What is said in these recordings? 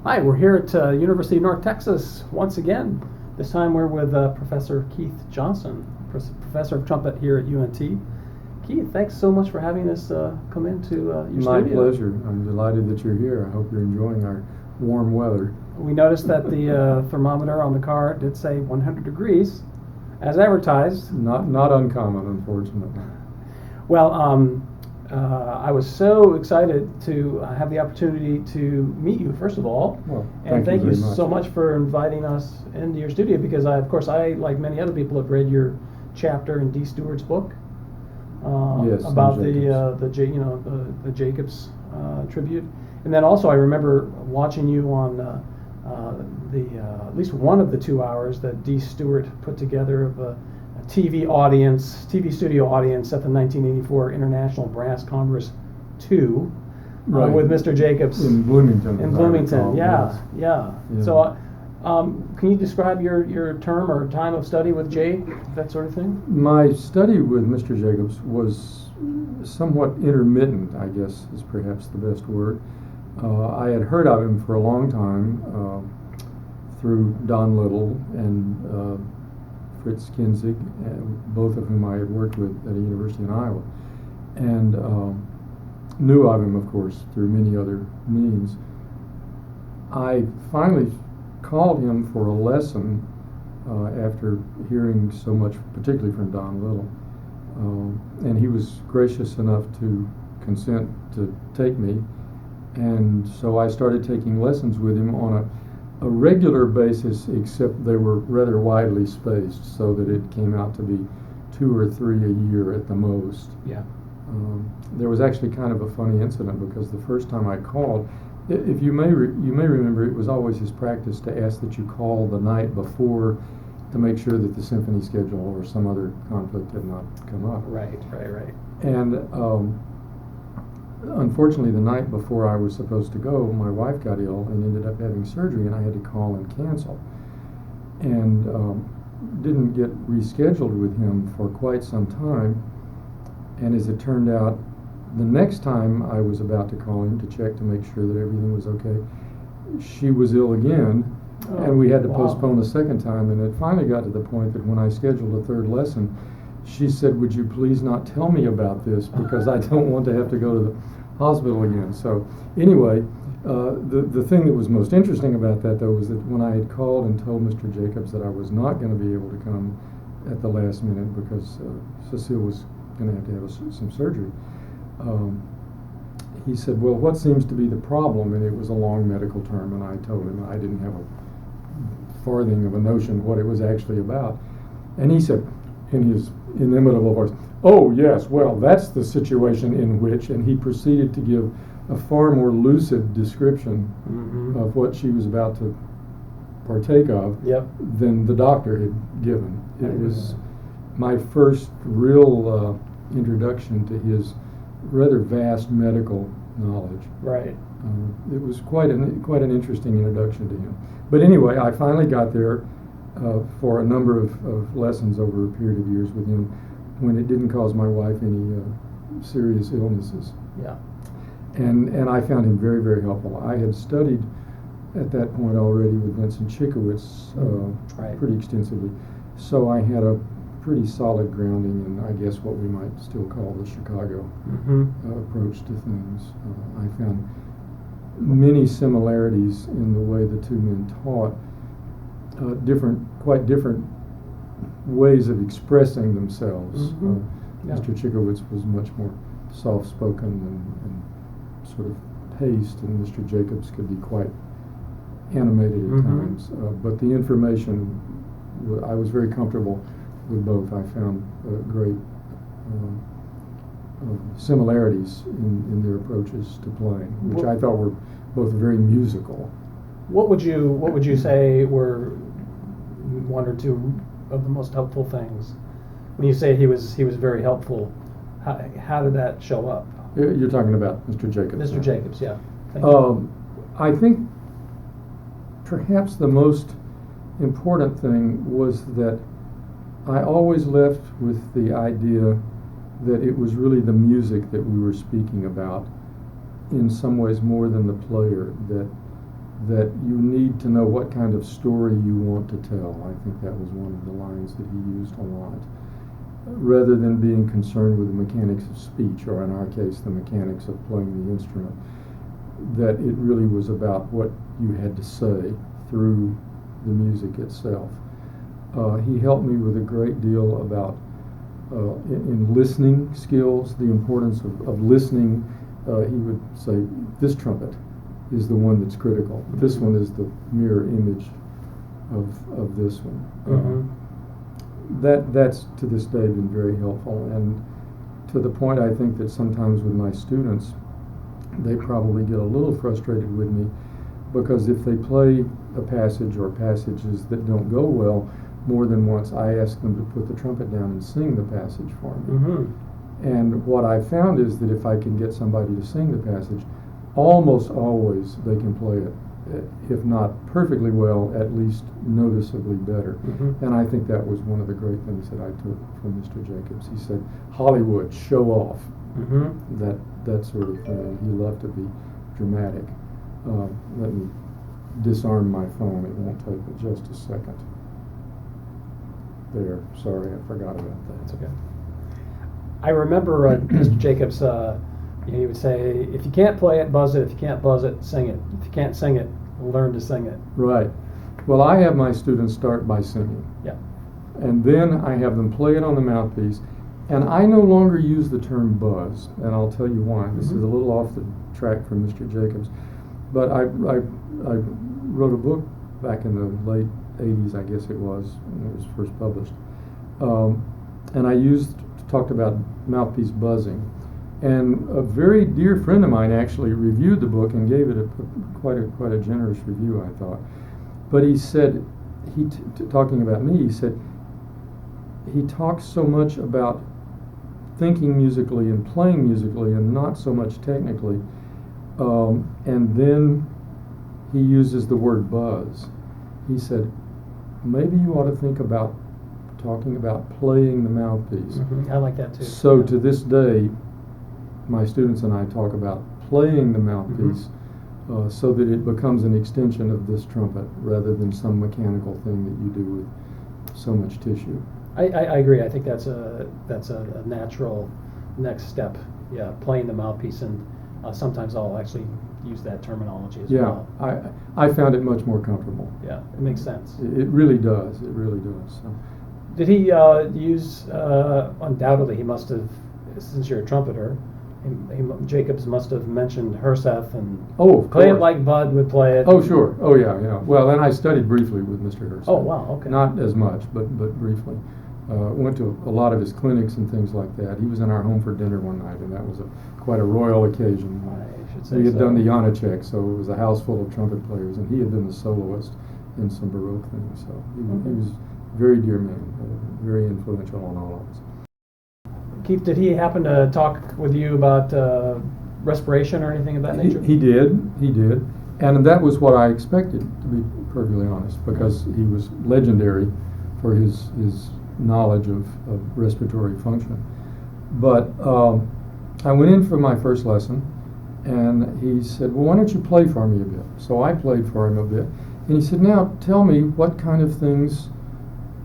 Hi, we're here at University of North Texas once again. This time we're with Professor Keith Johnson, Professor of Trumpet here at UNT. Keith, thanks so much for having us come into your studio. My pleasure. I'm delighted that you're here. I hope you're enjoying our warm weather. We noticed that the thermometer on the car did say 100 degrees, as advertised. Not uncommon, unfortunately. Well, I was so excited to have the opportunity to meet you, first of all. Well, and thank you very much. so much for inviting us into your studio, because of course, like many other people, have read your chapter in D. Stewart's book Yes, about Jacobs. the Jacobs tribute. And then also I remember watching you on at least one of the 2 hours that D. Stewart put together of a TV studio audience at the 1984 International Brass Congress 2 Right. with Mr. Jacobs In Bloomington. in as I Bloomington. recall, Yeah. yes. So, can you describe your term or time of study with Jake, that sort of thing? My study with Mr. Jacobs was somewhat intermittent, I guess is perhaps the best word. I had heard of him for a long time through Don Little and Fritz Kinzig, both of whom I had worked with at a university in Iowa, and knew of him, of course, through many other means. I finally called him for a lesson after hearing so much, particularly from Don Little, and he was gracious enough to consent to take me, and so I started taking lessons with him on a regular basis, except they were rather widely spaced, so that it came out to be 2 or 3 a year at the most. Yeah. There was actually kind of a funny incident, because the first time I called, if you may remember, it was always his practice to ask that you call the night before to make sure that the symphony schedule or some other conflict had not come up. Right. And unfortunately, the night before I was supposed to go, my wife got ill and ended up having surgery, and I had to call and cancel. And didn't get rescheduled with him for quite some time. And as it turned out, the next time I was about to call him to check to make sure that everything was okay, she was ill again, and we had to postpone a second time. And it finally got to the point that when I scheduled a third lesson, she said, "Would you please not tell me about this, because I don't want to have to go to the hospital again." So anyway, the thing that was most interesting about that, though, was that when I had called and told Mr. Jacobs that I was not going to be able to come at the last minute because Cecile was going to have some surgery, he said, "Well, what seems to be the problem?" And it was a long medical term, and I told him I didn't have a farthing of a notion what it was actually about. And he said, in his inimitable voice, "Oh, yes, well, that's the situation in which," and he proceeded to give a far more lucid description of what she was about to partake of than the doctor had given. It was my first real introduction to his rather vast medical knowledge. Right. It was quite an interesting introduction to him. But anyway, I finally got there for a number of lessons over a period of years with him, when it didn't cause my wife any serious illnesses. Yeah. And I found him very, very helpful. I had studied at that point already with Vincent Chikowitz pretty extensively, so I had a pretty solid grounding in, I guess, what we might still call the Chicago approach to things. I found many similarities in the way the two men taught, quite different ways of expressing themselves. Mr. Chikowitz was much more soft-spoken and sort of paced, and Mr. Jacobs could be quite animated at times. But the information, I was very comfortable with both. I found great similarities in their approaches to playing, which I thought were both very musical. What would you say were one or two of the most helpful things? When you say he was very helpful, how did that show up? You're talking about Mr. Jacobs. Mr. Jacobs, yeah. Thank you. I think perhaps the most important thing was that I always left with the idea that it was really the music that we were speaking about in some ways more than the player, that that you need to know what kind of story you want to tell. I think that was one of the lines that he used a lot. Rather than being concerned with the mechanics of speech, or in our case, the mechanics of playing the instrument, that it really was about what you had to say through the music itself. He helped me with a great deal about in listening skills, the importance of listening. He would say, this trumpet is the one that's critical. This one is the mirror image of this one. Mm-hmm. That's to this day been very helpful, and to the point I think that sometimes with my students, they probably get a little frustrated with me because if they play a passage or passages that don't go well, more than once I ask them to put the trumpet down and sing the passage for me. Mm-hmm. And what I found is that if I can get somebody to sing the passage, almost always they can play it, if not perfectly well, at least noticeably better. Mm-hmm. And I think that was one of the great things that I took from Mr. Jacobs. He said, Hollywood, show off. Mm-hmm. That sort of thing. He loved to be dramatic. Let me disarm my phone. It won't take but just a second. There. Sorry, I forgot about that. That's okay. I remember Mr. Jacobs, he would say, if you can't play it, buzz it. If you can't buzz it, sing it. If you can't sing it, learn to sing it. Right. Well, I have my students start by singing. Yeah. And then I have them play it on the mouthpiece. And I no longer use the term buzz, and I'll tell you why. This is a little off the track from Mr. Jacobs. But I wrote a book back in the late 80s, I guess it was, when it was first published. And I talked about mouthpiece buzzing. And a very dear friend of mine actually reviewed the book and gave it quite a generous review, I thought. But he said, talking about me, he said, he talks so much about thinking musically and playing musically and not so much technically. And then he uses the word buzz. He said, maybe you ought to think about talking about playing the mouthpiece. Mm-hmm. I like that too. So to this day, my students and I talk about playing the mouthpiece so that it becomes an extension of this trumpet rather than some mechanical thing that you do with so much tissue. I agree. I think that's a natural next step. Yeah, playing the mouthpiece, and sometimes I'll actually use that terminology as well. Yeah, I found it much more comfortable. Yeah, it makes sense. It really does. It really does. So. Did he use? Undoubtedly, he must have. Since you're a trumpeter, Jacobs must have mentioned Herseth and play it like Bud would play it. Oh, sure. Oh, yeah. Well, then I studied briefly with Mr. Herseth. Oh, wow. Okay. Not as much, but briefly. Went to a lot of his clinics and things like that. He was in our home for dinner one night, and that was quite a royal occasion. I should say We had so. done the Janacek, so it was a house full of trumpet players, and he had been the soloist in some Baroque things. So he was a very dear man, very influential on all of us. Keith, did he happen to talk with you about respiration or anything of that nature? He did, and that was what I expected, to be perfectly honest, because he was legendary for his knowledge of respiratory function. But I went in for my first lesson, and he said, well, why don't you play for me a bit? So I played for him a bit, and he said, now tell me what kind of things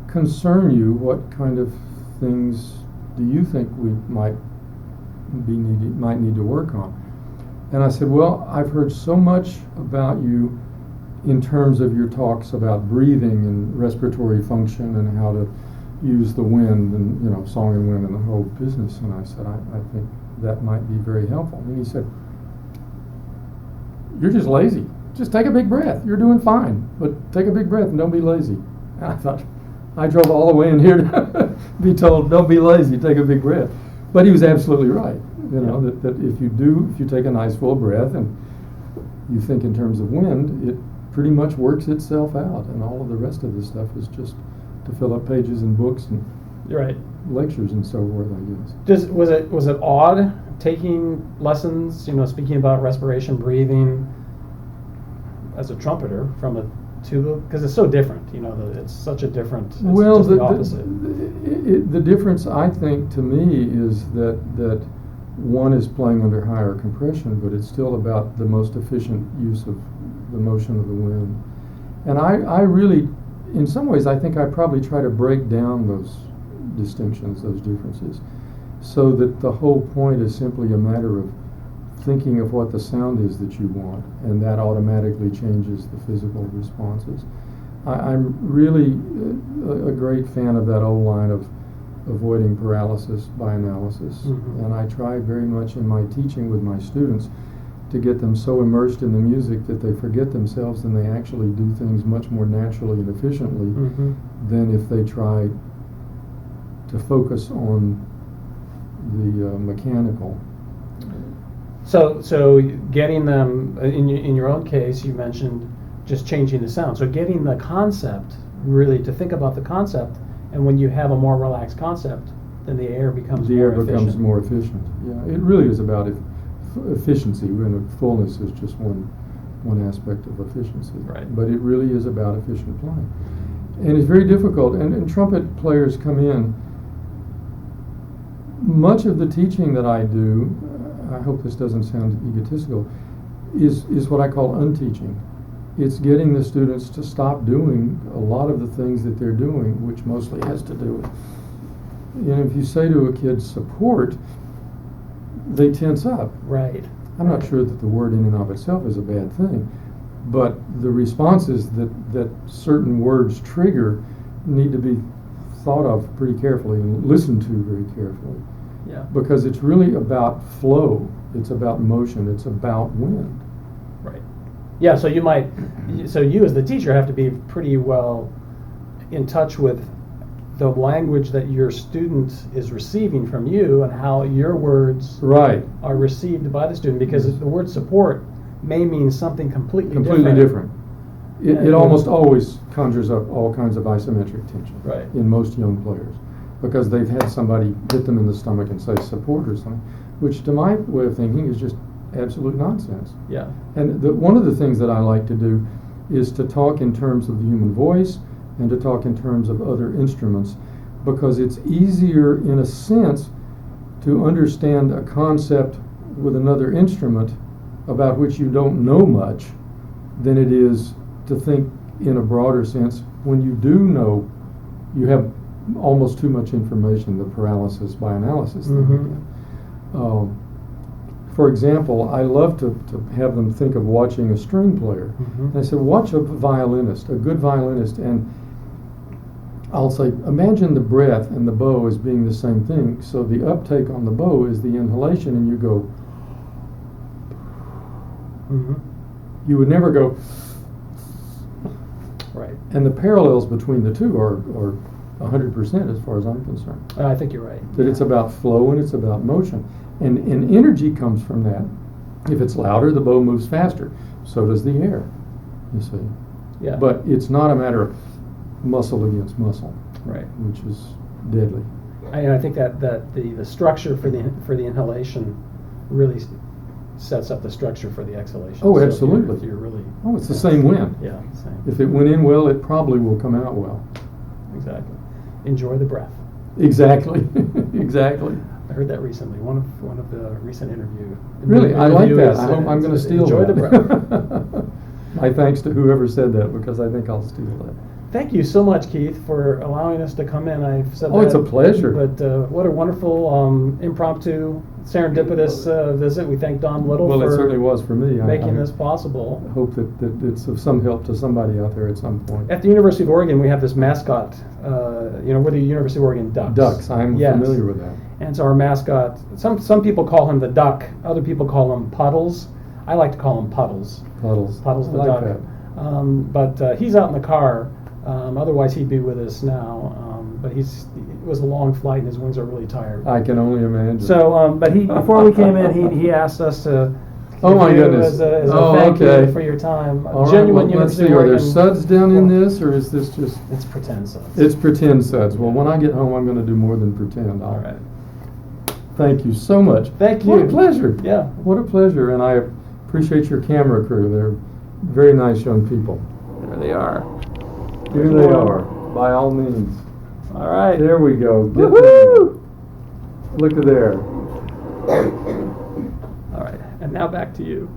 concern you, what kind of things do you think we might need to work on? And I said, well, I've heard so much about you in terms of your talks about breathing and respiratory function and how to use the wind and song and wind and the whole business. And I said, I think that might be very helpful. And he said, you're just lazy. Just take a big breath. You're doing fine, but take a big breath and don't be lazy. And I thought, I drove all the way in here to be told, don't be lazy, take a big breath. But he was absolutely right. That if you take a nice full breath and you think in terms of wind, it pretty much works itself out. And all of the rest of this stuff is just to fill up pages and books and lectures and so forth, I guess. Was it odd taking lessons, speaking about respiration, breathing, as a trumpeter from a tuba, because it's so different, it's such a different, it's just the opposite. The difference, I think, to me is that one is playing under higher compression, but it's still about the most efficient use of the motion of the wind. And I really, in some ways, I think I probably try to break down those distinctions, those differences, so that the whole point is simply a matter of thinking of what the sound is that you want, and that automatically changes the physical responses. I'm really a great fan of that old line of avoiding paralysis by analysis. Mm-hmm. And I try very much in my teaching with my students to get them so immersed in the music that they forget themselves and they actually do things much more naturally and efficiently Mm-hmm. than if they try to focus on the mechanical. So getting them, in your own case, you mentioned just changing the sound. So getting the concept, really to think about the concept, and when you have a more relaxed concept, then the air becomes more efficient. More efficient. Yeah, it really is about efficiency, when fullness is just one aspect of efficiency. Right. But it really is about efficient playing. And it's very difficult, and trumpet players come in. Much of the teaching that I do, I hope this doesn't sound egotistical, is what I call unteaching. It's getting the students to stop doing a lot of the things that they're doing, which mostly has to do with, if you say to a kid support, they tense up. Right. I'm not sure that the word in and of itself is a bad thing, but the responses that certain words trigger need to be thought of pretty carefully and listened to very carefully. Yeah. Because it's really about flow, it's about motion, it's about wind. Right. Yeah, so you as the teacher have to be pretty well in touch with the language that your student is receiving from you and how your words Right. are received by the student, because the word support may mean something completely different. It almost always conjures up all kinds of isometric tension Right. in most young players, because they've had somebody hit them in the stomach and say support or something, which to my way of thinking is just absolute nonsense. Yeah. And one of the things that I like to do is to talk in terms of the human voice and to talk in terms of other instruments, because it's easier in a sense to understand a concept with another instrument about which you don't know much than it is to think in a broader sense when you do know. You have almost too much information, the paralysis by analysis thing again. For example, I love to have them think of watching a string player. Mm-hmm. And I said, watch a violinist, a good violinist, and I'll say, imagine the breath and the bow as being the same thing. So the uptake on the bow is the inhalation, and you go. Mm-hmm. You would never go. Right. And the parallels between the two are 100% as far as I'm concerned. I think you're right. That it's about flow and it's about motion. And energy comes from that. If it's louder, the bow moves faster. So does the air, you see. Yeah. But it's not a matter of muscle against muscle, Right. which is deadly. I think that the structure for the inhalation really sets up the structure for the exhalation. Oh, So absolutely. if you're really. Oh, it's the same wind. Yeah, same. If it went in well, it probably will come out well. Exactly. Enjoy the breath. Exactly. Exactly. I heard that recently. One of the recent interview. Really, I like that. interviews, I hope I'm going to steal enjoy that. the breath. My thanks to whoever said that, because I think I'll steal that. Thank you so much, Keith, for allowing us to come in. I've said Oh, that, it's a pleasure. But what a wonderful impromptu, serendipitous visit. We thank Don Little Well, it for certainly was for me. making I this possible. hope that it's of some help to somebody out there at some point. At the University of Oregon, we have this mascot. We're the University of Oregon Ducks. Ducks, I'm Yes. familiar with that. And so our mascot, some people call him the Duck, other people call him Puddles. I like to call him Puddles. Puddles. Puddles the I like Duck. that. But he's out in the car. Otherwise, he'd be with us now. But it was a long flight, and his wings are really tired. I can only imagine. So, but before we came in, he asked us to. Oh my give you goodness! As a thank okay. you for your time. All right, Genuine well, let's University see. of Are there Oregon. suds down in this, or is this just? It's pretend suds. It's pretend suds. Well, when I get home, I'm going to do more than pretend. All right. Thank you so much. Thank What you. a pleasure. Yeah. What a pleasure, and I appreciate your camera crew. They're very nice young people. There they are. Here they are. By all means. All right. There we go. Get Woohoo! them. Look at there. All right. And now back to you.